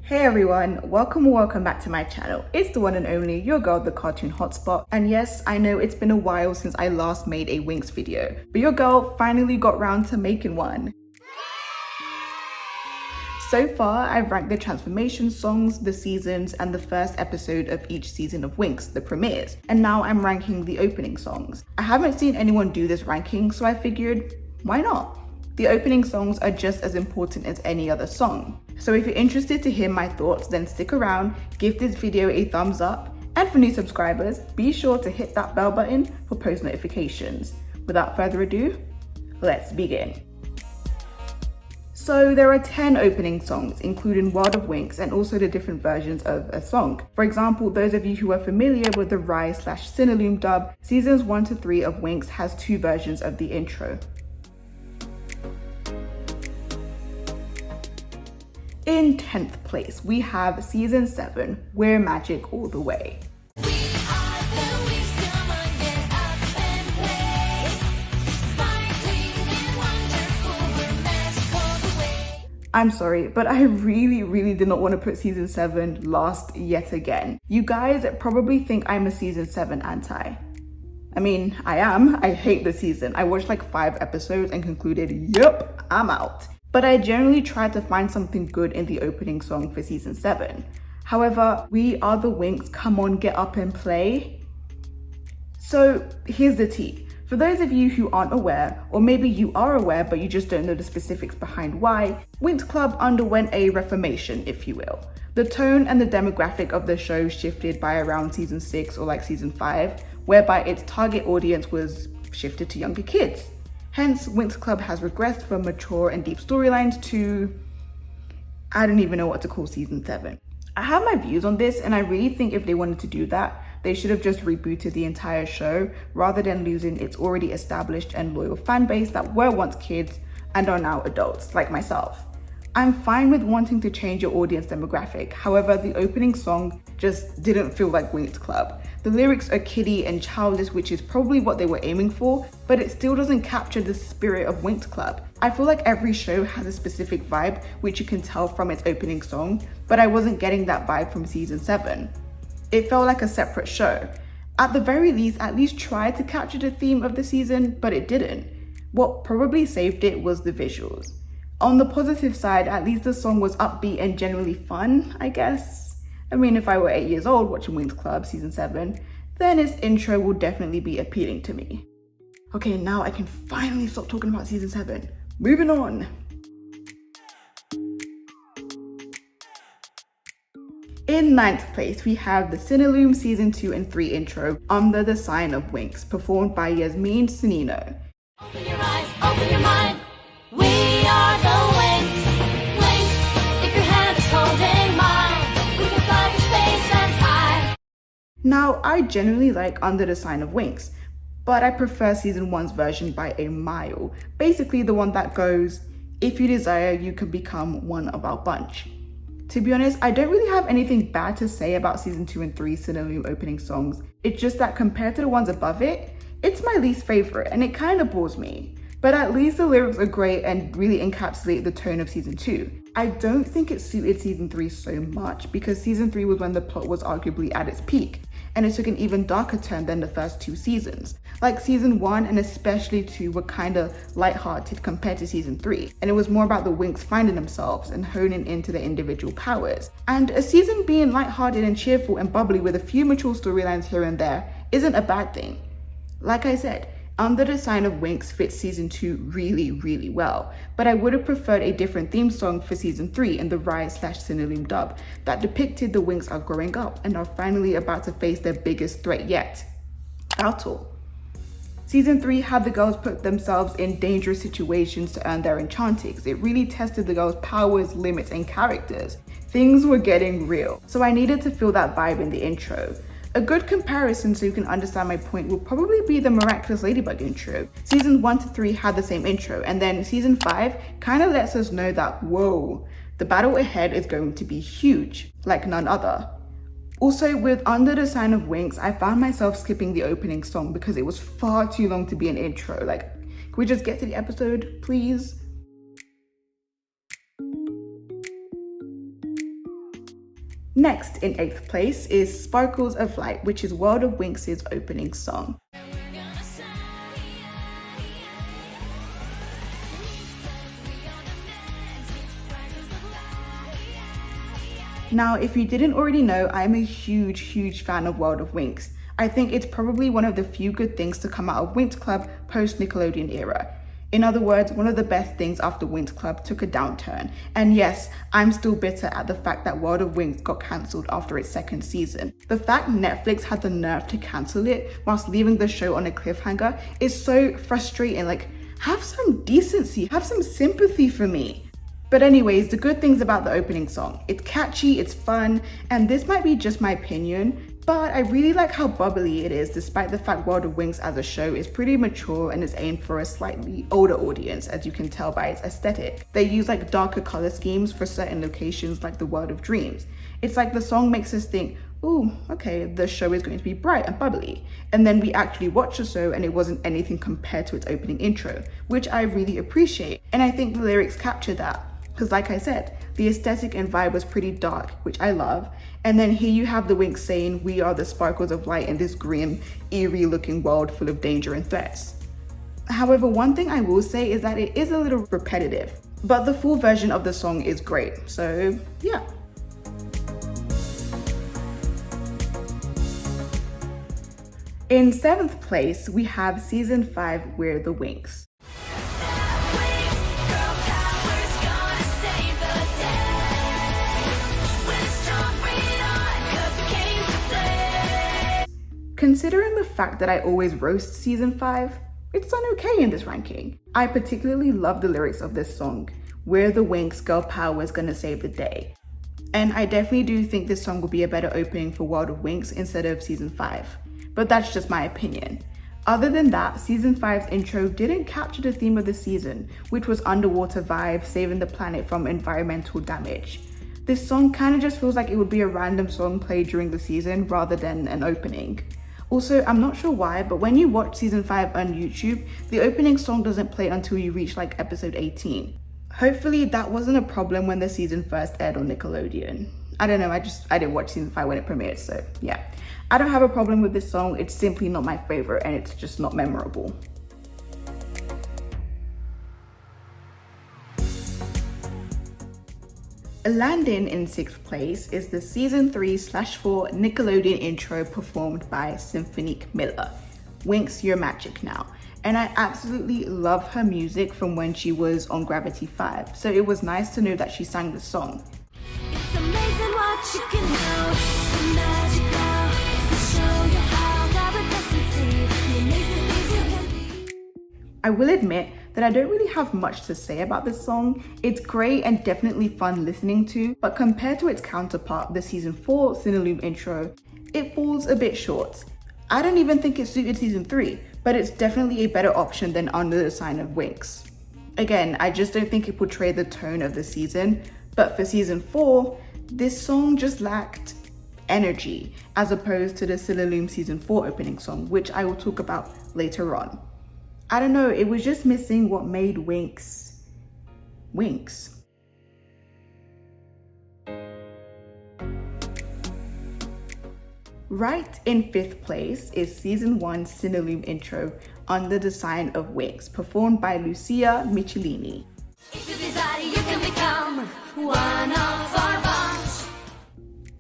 Hey everyone, welcome back to my channel. It's the one and only, your girl, the cartoon hotspot. And yes, I know it's been a while since I last made a Winx video, but your girl finally got round to making one. So far, I've ranked the transformation songs, the seasons, and the first episode of each season of Winx, the premieres. And now I'm ranking the opening songs. I haven't seen anyone do this ranking, so I figured, why not? The opening songs are just as important as any other song. So if you're interested to hear my thoughts, then stick around, give this video a thumbs up, and for new subscribers, be sure to hit that bell button for post notifications. Without further ado, let's begin. So there are 10 opening songs, including World of Winx and also the different versions of a song. For example, those of you who are familiar with the Rise/Cinnaloom dub, seasons 1 to 3 of Winx has 2 versions of the intro. In 10th place, we have season 7, We're Magic All the Way. I'm sorry, but I really did not want to put season 7 last yet again. You guys probably think I'm a season 7 anti. I mean, I am. I hate the season. I watched like 5 episodes and concluded, yup, I'm out. But I generally tried to find something good in the opening song for season 7. However, We Are the Winx, Come On, Get Up and Play. So here's the tea. For those of you who aren't aware, or maybe you are aware but you just don't know the specifics behind why, Winx Club underwent a reformation, if you will. The tone and the demographic of the show shifted by around season 6 or like season 5, whereby its target audience was shifted to younger kids. Hence, Winx Club has regressed from mature and deep storylines to, I don't even know what to call season 7. I have my views on this, and I really think if they wanted to do that, they should have just rebooted the entire show rather than losing its already established and loyal fan base that were once kids and are now adults, like myself. I'm fine with wanting to change your audience demographic, however, the opening song just didn't feel like Winx Club. The lyrics are kiddie and childish, which is probably what they were aiming for, but it still doesn't capture the spirit of Winx Club. I feel like every show has a specific vibe, which you can tell from its opening song, but I wasn't getting that vibe from season 7. It felt like a separate show. At the very least, at least try to capture the theme of the season, but it didn't. What probably saved it was the visuals. On the positive side, at least the song was upbeat and generally fun, I guess. I mean, if I were 8 years old watching Winx Club season 7, then its intro will definitely be appealing to me. Okay, now I can finally stop talking about season 7. Moving on. In 9th place, we have the Cinnaloom season 2 and 3 intro, Under the Sign of Winx, performed by Yasmin Sanino. Open your eyes, open your mind. We are the Winx. Winx, if your hand is holding mine, we can fly to space and high. Now, I generally like Under the Sign of Winx, but I prefer season 1's version by a mile. Basically the one that goes, if you desire, you can become one of our bunch. To be honest, I don't really have anything bad to say about season 2 and 3 Cinnaloom opening songs. It's just that compared to the ones above it, it's my least favorite and it kind of bores me. But at least the lyrics are great and really encapsulate the tone of season 2. I don't think it suited season 3 so much because season 3 was when the plot was arguably at its peak, and it took an even darker turn than the first 2 seasons. Like season 1 and especially 2 were kinda lighthearted compared to season 3, and it was more about the Winx finding themselves and honing into their individual powers. And a season being lighthearted and cheerful and bubbly with a few mature storylines here and there isn't a bad thing. Like I said, Under the Sign of Winx fits season 2 really well, but I would have preferred a different theme song for season 3 in the Rise/Cinnaloom dub that depicted the Winx are growing up and are finally about to face their biggest threat yet, Battle. Season 3 had the girls put themselves in dangerous situations to earn their enchantings. It really tested the girls' powers, limits, and characters. Things were getting real, so I needed to feel that vibe in the intro. A good comparison so you can understand my point will probably be the Miraculous Ladybug intro. Season 1 to 3 had the same intro, and then season 5 kind of lets us know that, whoa, the battle ahead is going to be huge, like none other. Also, with Under the Sign of Winx, I found myself skipping the opening song because it was far too long to be an intro. Like, can we just get to the episode, please? Next, in 8th place, is Sparkles of Light, which is World of Winx's opening song. Now, if you didn't already know, I'm a huge fan of World of Winx. I think it's probably one of the few good things to come out of Winx Club post-Nickelodeon era. In other words, one of the best things after Winx Club took a downturn. And yes, I'm still bitter at the fact that World of Winx got cancelled after its 2nd season. The fact Netflix had the nerve to cancel it whilst leaving the show on a cliffhanger is so frustrating. Like, have some decency, have some sympathy for me. But anyways, the good things about the opening song. It's catchy, it's fun, and this might be just my opinion, but I really like how bubbly it is, despite the fact World of Winx as a show is pretty mature and is aimed for a slightly older audience, as you can tell by its aesthetic. They use like darker color schemes for certain locations like the World of Dreams. It's like the song makes us think, ooh, okay, the show is going to be bright and bubbly. And then we actually watch the show and it wasn't anything compared to its opening intro, which I really appreciate. And I think the lyrics capture that. Because like I said, the aesthetic and vibe was pretty dark, which I love. And then here you have the Winx saying, we are the sparkles of light in this grim, eerie looking world full of danger and threats. However, one thing I will say is that it is a little repetitive, but the full version of the song is great. So yeah. In 7th place, we have season 5, We're the Winx. Considering the fact that I always roast season 5, it's done okay in this ranking. I particularly love the lyrics of this song, We're the Winx, girl power is gonna save the day. And I definitely do think this song will be a better opening for World of Winx instead of season 5, but that's just my opinion. Other than that, season 5's intro didn't capture the theme of the season, which was underwater vibes saving the planet from environmental damage. This song kind of just feels like it would be a random song played during the season rather than an opening. Also, I'm not sure why, but when you watch season 5 on YouTube, the opening song doesn't play until you reach like episode 18. Hopefully that wasn't a problem when the season first aired on Nickelodeon. I don't know, I didn't watch season 5 when it premiered, so yeah. I don't have a problem with this song, it's simply not my favorite and it's just not memorable. Landing in 6th place is the season 3/4 Nickelodeon intro performed by Symphonique Miller, Winx Your Magic Now. And I absolutely love her music from when she was on Gravity 5, so it was nice to know that she sang the song. It's amazing what you can do. Some magic now to show you how God would bless and see the amazing things you can be. I will admit that I don't really have much to say about this song. It's great and definitely fun listening to, but compared to its counterpart, the season 4 Cinelume intro, it falls a bit short. I don't even think it suited season 3, but it's definitely a better option than Under the Sign of Winx. Again, I just don't think it portrayed the tone of the season, but for season 4, this song just lacked energy as opposed to the Cinelume season 4 opening song, which I will talk about later on. I don't know, it was just missing what made Winx, Winx. Right in 5th place is season 1 Cinelume intro, Under the Sign of Winx, performed by Lucia Michelini. If you desire, you can become one of our bunch.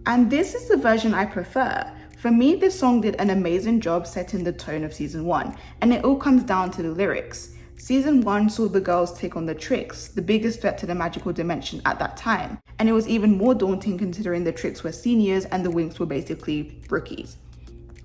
And this is the version I prefer. For me, this song did an amazing job setting the tone of season 1, and it all comes down to the lyrics. Season 1 saw the girls take on the Tricks, the biggest threat to the magical dimension at that time, and it was even more daunting considering the Tricks were seniors and the Winx were basically rookies.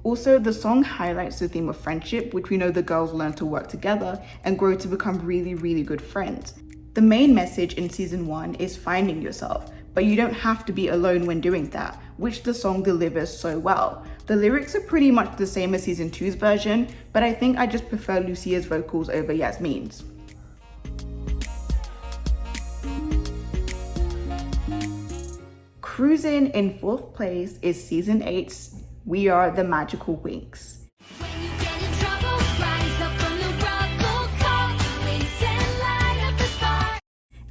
Also, the song highlights the theme of friendship, which we know the girls learn to work together and grow to become really good friends. The main message in season 1 is finding yourself, but you don't have to be alone when doing that, which the song delivers so well. The lyrics are pretty much the same as season 2's version, but I think I just prefer Lucia's vocals over Yasmin's. Cruising in 4th place is season 8's We Are the Magical Winx. When you get in trouble, rise up from the rubble, call the Winx and light up the spark.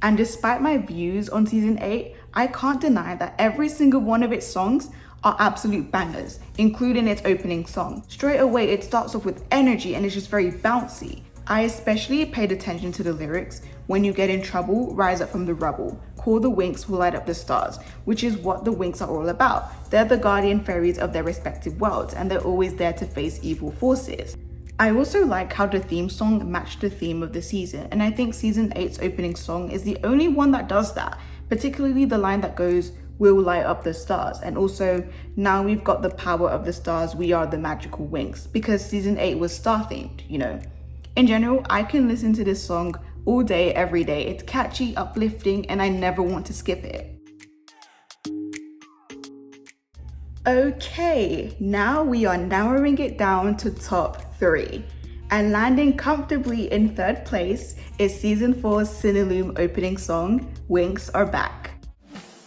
And despite my views on season 8, I can't deny that every single one of its songs are absolute bangers, including its opening song. Straight away, it starts off with energy and it's just very bouncy. I especially paid attention to the lyrics. When you get in trouble, rise up from the rubble. Call the Winx who light up the stars, which is what the Winx are all about. They're the guardian fairies of their respective worlds, and they're always there to face evil forces. I also like how the theme song matched the theme of the season, and I think season 8's opening song is the only one that does that, particularly the line that goes, "We'll light up the stars," and also, "Now we've got the power of the stars, we are the magical Winx," because season 8 was star themed, you know. In general, I can listen to this song all day, every day. It's catchy, uplifting, and I never want to skip it. Okay, now we are narrowing it down to top 3. And landing comfortably in 3rd place is season 4's Cinelume opening song, Winx Are Back.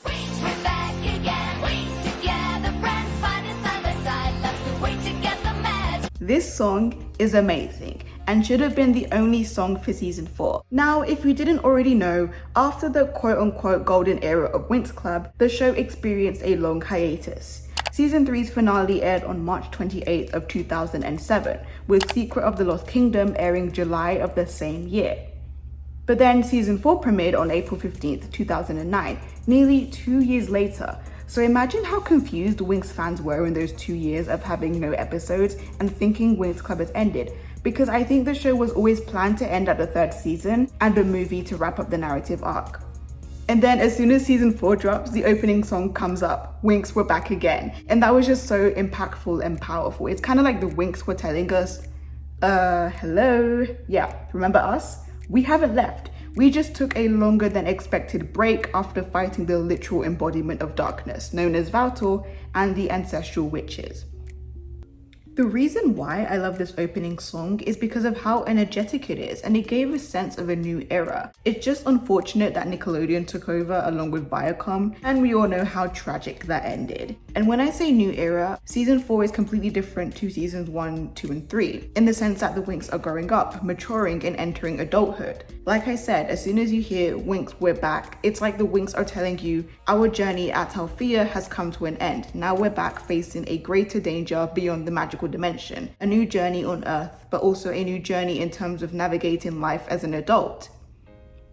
Winx, we're back again. Winx together, friends, fighting side by side. Love to wait to get the match. This song is amazing and should have been the only song for season 4. Now, if you didn't already know, after the quote-unquote golden era of Winx Club, the show experienced a long hiatus. Season 3's finale aired on March 28th of 2007, with Secret of the Lost Kingdom airing July of the same year. But then season 4 premiered on April 15th, 2009, nearly 2 years later. So imagine how confused Winx fans were in those 2 years of having no episodes and thinking Winx Club has ended, because I think the show was always planned to end at the 3rd season and a movie to wrap up the narrative arc. And then as soon as season 4 drops, the opening song comes up, Winx, we're back again. And that was just so impactful and powerful. It's kind of like the Winx were telling us, hello, yeah, remember us? We haven't left. We just took a longer than expected break after fighting the literal embodiment of darkness, known as Valtor, and the ancestral witches. The reason why I love this opening song is because of how energetic it is, and it gave a sense of a new era. It's just unfortunate that Nickelodeon took over along with Viacom, and we all know how tragic that ended. And when I say new era, season 4 is completely different to seasons 1, 2, and 3, in the sense that the Winx are growing up, maturing, and entering adulthood. Like I said, as soon as you hear Winx, we're back, it's like the Winx are telling you, our journey at Althea has come to an end. Now we're back facing a greater danger beyond the magical dimension, a new journey on Earth, but also a new journey in terms of navigating life as an adult.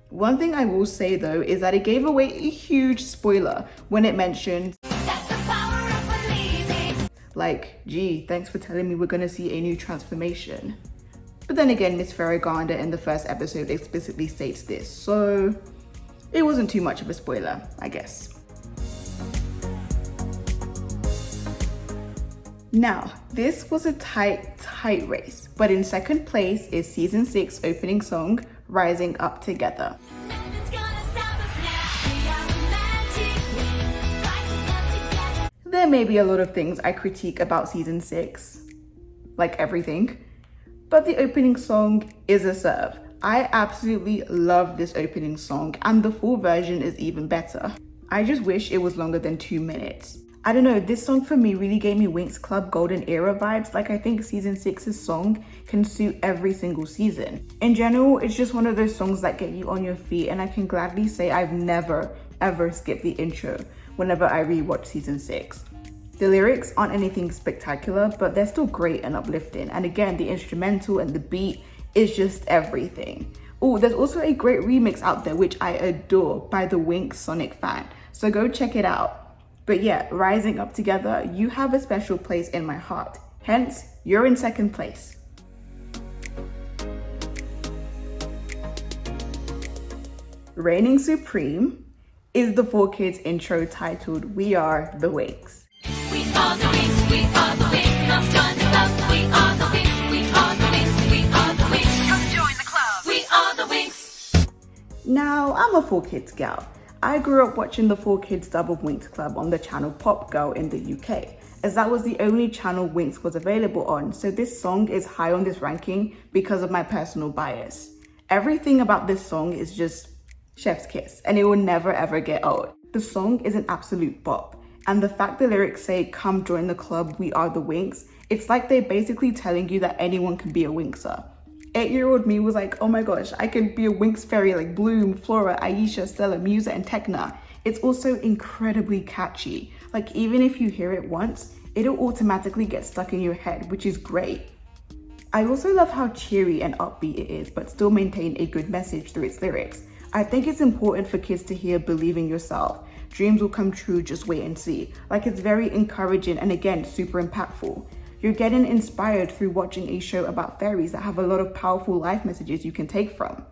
One thing I will say though is that it gave away a huge spoiler when it mentioned, That's the power of believing. like, gee, thanks for telling me we're gonna see a new transformation. But then again, Miss Farraganda in the first episode explicitly states this, so it wasn't too much of a spoiler, I guess. Now, this was a tight race, but in 2nd place is season 6 opening song, Rising Up Together. Nothing's gonna stop us now. We are the magic Winx, rising up together. There may be a lot of things I critique about season 6, like everything, but the opening song is a serve. I absolutely love this opening song, and the full version is even better. I just wish it was longer than 2 minutes. I don't know, this song for me really gave me Winx Club Golden Era vibes. Like, I think season 6's song can suit every single season. In general, it's just one of those songs that get you on your feet, and I can gladly say I've never ever skipped the intro whenever I rewatch season 6. The lyrics aren't anything spectacular, but they're still great and uplifting. And again, the instrumental and the beat is just everything. Oh, there's also a great remix out there which I adore by the Winx Sonic fan, so go check it out. But yeah, Rising Up Together, you have a special place in my heart. Hence, you're in 2nd place. Reigning supreme is the 4Kids intro titled We Are the Winx. We are the Winx, we are the Winx. Now join the club. We are the Winx, we are the Winx, we are the Winx. Come join the club. We are the Winx. Now, I'm a 4Kids gal. I grew up watching the 4Kids dub of Winx Club on the channel Pop Girl in the UK, as that was the only channel Winx was available on, so this song is high on this ranking because of my personal bias. Everything about this song is just chef's kiss, and it will never ever get old. The song is an absolute bop, and the fact the lyrics say, come join the club, we are the Winx, it's like they're basically telling you that anyone can be a Winxer. 8-year-old me was like, oh my gosh, I can be a Winx fairy like Bloom, Flora, Aisha, Stella, Musa, and Tekna. It's also incredibly catchy. Like, even if you hear it once, it'll automatically get stuck in your head, which is great. I also love how cheery and upbeat it is, but still maintain a good message through its lyrics. I think it's important for kids to hear "believe in yourself, dreams will come true, just wait and see." Like, it's very encouraging and again, super impactful. You're getting inspired through watching a show about fairies that have a lot of powerful life messages you can take from.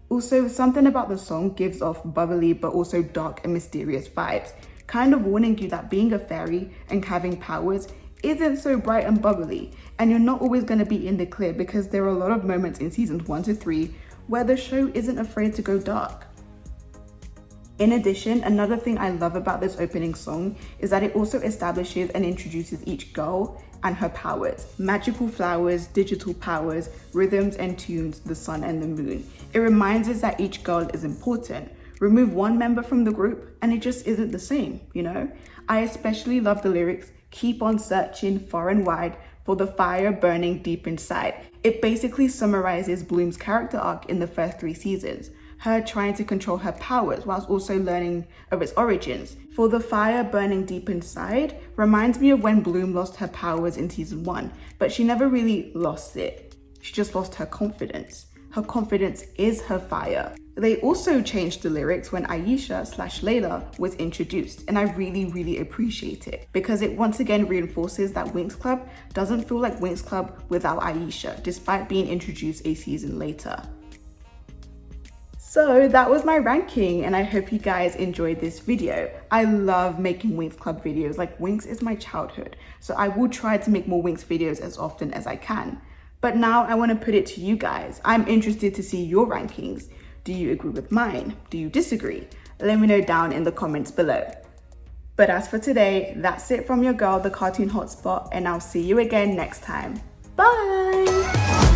Also, something about the song gives off bubbly but also dark and mysterious vibes, kind of warning you that being a fairy and having powers isn't so bright and bubbly, and you're not always going to be in the clear, because there are a lot of moments in seasons 1 to 3 where the show isn't afraid to go dark. In addition, another thing I love about this opening song is that it also establishes and introduces each girl and her powers. Magical flowers, digital powers, rhythms and tunes, the sun and the moon. It reminds us that each girl is important. Remove one member from the group and it just isn't the same, you know? I especially love the lyrics, "Keep on searching far and wide for the fire burning deep inside." It basically summarizes Bloom's character arc in the first 3 seasons. Her trying to control her powers whilst also learning of its origins. "For the fire burning deep inside" reminds me of when Bloom lost her powers in season 1, but she never really lost it. She just lost her confidence. Her confidence is her fire. They also changed the lyrics when Aisha/Layla was introduced, and I really appreciate it because it once again reinforces that Winx Club doesn't feel like Winx Club without Aisha, despite being introduced a season later. So that was my ranking, and I hope you guys enjoyed this video. I love making Winx Club videos. Like, Winx is my childhood, so I will try to make more Winx videos as often as I can. But now I want to put it to you guys. I'm interested to see your rankings. Do you agree with mine? Do you disagree? Let me know down in the comments below. But as for today, that's it from your girl, the Cartoon Hotspot, and I'll see you again next time. Bye!